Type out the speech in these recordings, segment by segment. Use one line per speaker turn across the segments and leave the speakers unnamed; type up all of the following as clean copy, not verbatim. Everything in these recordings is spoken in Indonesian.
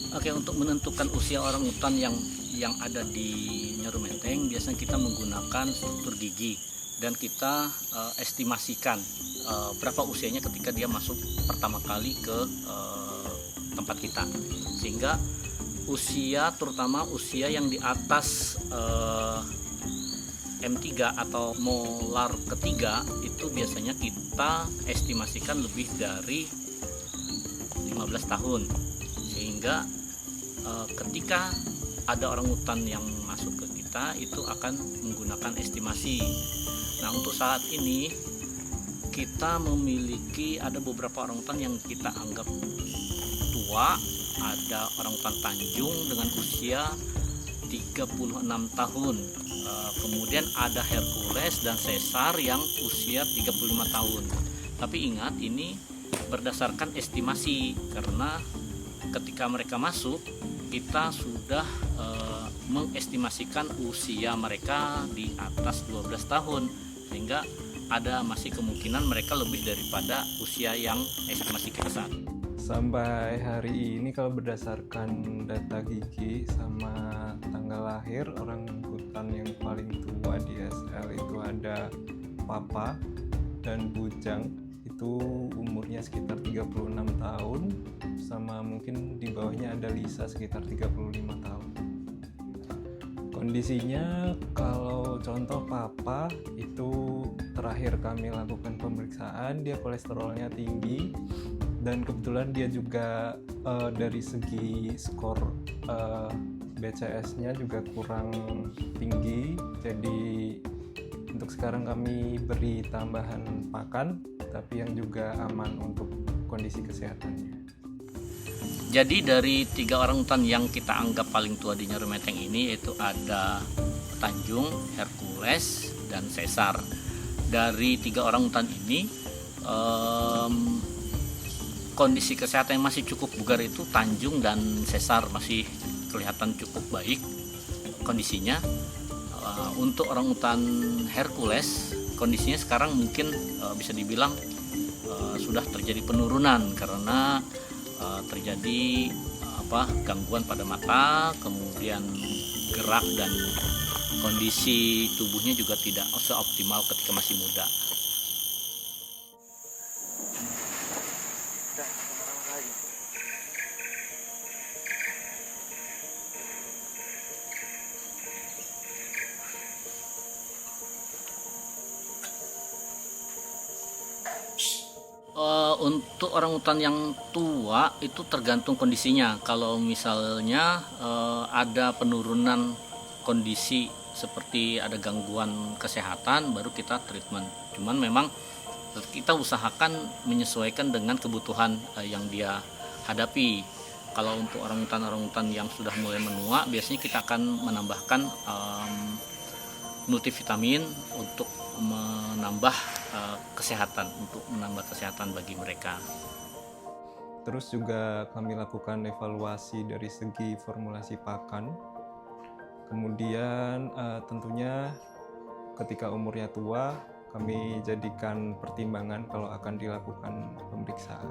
Oke, untuk menentukan usia orang utan yang ada di Nyaru Menteng, biasanya kita menggunakan struktur gigi dan kita estimasikan berapa usianya ketika dia masuk pertama kali ke tempat kita, sehingga usia, terutama usia yang di atas M3 atau molar ketiga, itu biasanya kita estimasikan lebih dari 15 tahun, sehingga ketika ada orang utan yang masuk ke kita itu akan menggunakan estimasi. Nah, untuk saat ini kita memiliki ada beberapa orang utan yang kita anggap tua. Ada orang utan Tanjung dengan usia 36 tahun. Kemudian ada Hercules dan Caesar yang usia 35 tahun. Tapi ingat, ini berdasarkan estimasi, karena ketika mereka masuk kita sudah mengestimasikan usia mereka di atas 12 tahun, sehingga ada masih kemungkinan mereka lebih daripada usia yang estimasi kita saat ini.
Sampai hari ini kalau berdasarkan data gigi sama tanggal lahir, orang utan yang paling tua di SL itu ada Papa dan Bujang, itu umurnya sekitar 36 tahun, sama mungkin di bawahnya ada Lisa sekitar 35 tahun. Kondisinya kalau contoh Papa itu terakhir kami lakukan pemeriksaan, dia kolesterolnya tinggi dan kebetulan dia juga dari segi skor BCS-nya juga kurang tinggi. Jadi untuk sekarang kami beri tambahan pakan, tapi yang juga aman untuk kondisi kesehatannya.
Jadi dari 3 orang utan yang kita anggap paling tua di Nyaru Menteng ini, yaitu ada Tanjung, Hercules, dan Caesar. Dari 3 orang utan ini kondisi kesehatan yang masih cukup bugar itu Tanjung dan Caesar masih kelihatan cukup baik kondisinya. Untuk orang utan Hercules, kondisinya sekarang mungkin bisa dibilang sudah terjadi penurunan karena terjadi gangguan pada mata, kemudian gerak dan kondisi tubuhnya juga tidak seoptimal ketika masih muda. Untuk orang utan yang tua itu tergantung kondisinya. Kalau misalnya ada penurunan kondisi seperti ada gangguan kesehatan, baru kita treatment. Cuman memang kita usahakan menyesuaikan dengan kebutuhan yang dia hadapi. Kalau untuk orang utan yang sudah mulai menua, biasanya kita akan menambahkan multivitamin untuk menambah kesehatan bagi mereka.
Terus juga kami lakukan evaluasi dari segi formulasi pakan. Kemudian tentunya ketika umurnya tua, kami jadikan pertimbangan kalau akan dilakukan pemeriksaan.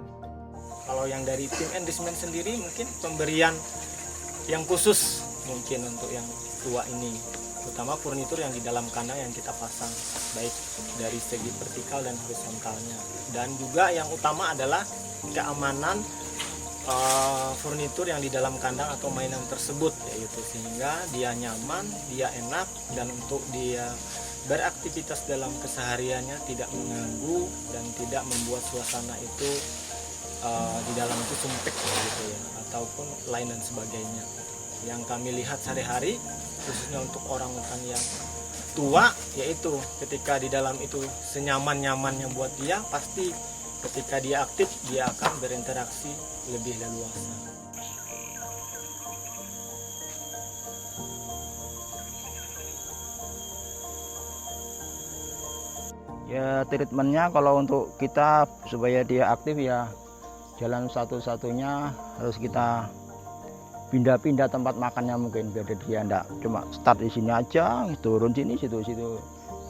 Kalau yang dari tim enrichment sendiri, mungkin pemberian yang khusus mungkin untuk yang tua ini, terutama furnitur yang di dalam kandang yang kita pasang, baik dari segi vertikal dan horizontalnya. Dan juga yang utama adalah keamanan furnitur yang di dalam kandang atau mainan tersebut, yaitu sehingga dia nyaman, dia enak, dan untuk dia beraktivitas dalam kesehariannya tidak mengganggu dan tidak membuat suasana itu di dalam itu sumpek gitu ya, ataupun lain dan sebagainya. Yang kami lihat sehari-hari, khususnya untuk orang utan yang tua, yaitu ketika di dalam itu senyaman-nyamannya buat dia, pasti ketika dia aktif dia akan berinteraksi lebih leluasa.
Ya, treatmentnya kalau untuk kita supaya dia aktif, ya jalan satu-satunya harus kita pindah-pindah tempat makannya, mungkin biar dia enggak cuma start di sini aja, turun sini, situ-situ.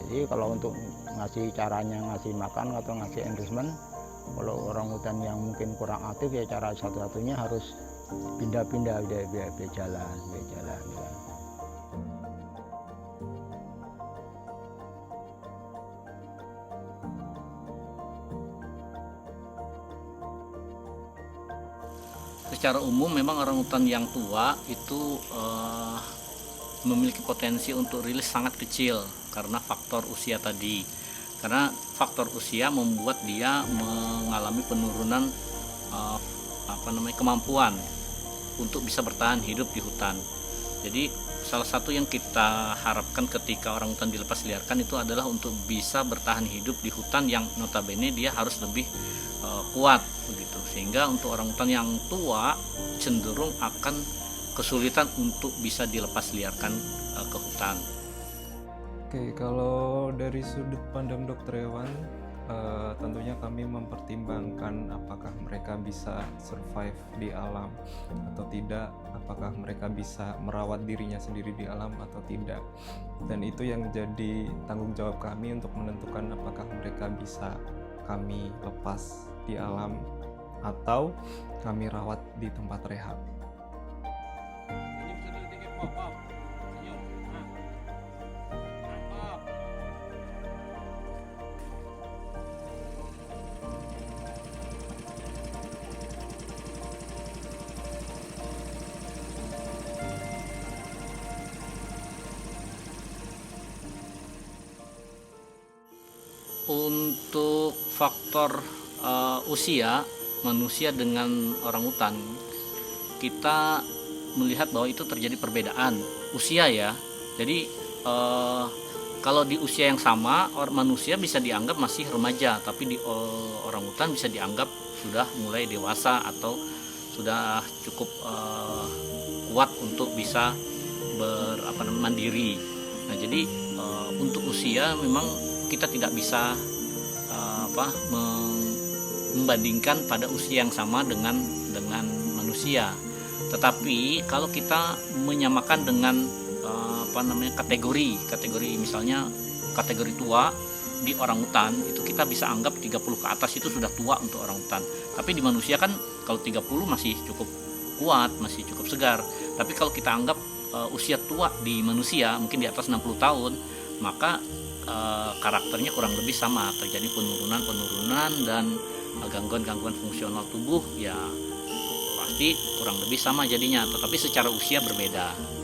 Jadi kalau untuk ngasih caranya ngasih makan atau ngasih enrichment, kalau orang hutan yang mungkin kurang aktif, ya cara satu-satunya harus pindah-pindah biar jalan ya.
Secara umum memang orangutan yang tua itu memiliki potensi untuk rilis sangat kecil karena faktor usia tadi. Karena faktor usia membuat dia mengalami penurunan kemampuan untuk bisa bertahan hidup di hutan. Jadi salah satu yang kita harapkan ketika orangutan dilepas liarkan itu adalah untuk bisa bertahan hidup di hutan yang notabene dia harus lebih kuat begitu. Sehingga untuk orangutan yang tua cenderung akan kesulitan untuk bisa dilepas liarkan ke hutan.
Oke, kalau dari sudut pandang dokter hewan, tentunya kami mempertimbangkan apakah mereka bisa survive di alam atau tidak, apakah mereka bisa merawat dirinya sendiri di alam atau tidak. Dan itu yang jadi tanggung jawab kami untuk menentukan apakah mereka bisa kami lepas di alam atau kami rawat di tempat rehab.
Untuk faktor usia manusia dengan orangutan, kita melihat bahwa itu terjadi perbedaan usia ya. Jadi kalau di usia yang sama manusia bisa dianggap masih remaja, tapi di orangutan bisa dianggap sudah mulai dewasa atau sudah cukup kuat untuk bisa mandiri. Nah jadi untuk usia memang kita tidak bisa membandingkan pada usia yang sama dengan manusia. Tetapi kalau kita menyamakan dengan kategori misalnya kategori tua di orangutan, itu kita bisa anggap 30 ke atas itu sudah tua untuk orangutan. Tapi di manusia kan kalau 30 masih cukup kuat, masih cukup segar. Tapi kalau kita anggap usia tua di manusia mungkin di atas 60 tahun, maka karakternya kurang lebih sama, terjadi penurunan dan gangguan fungsional tubuh ya pasti kurang lebih sama jadinya, tetapi secara usia berbeda.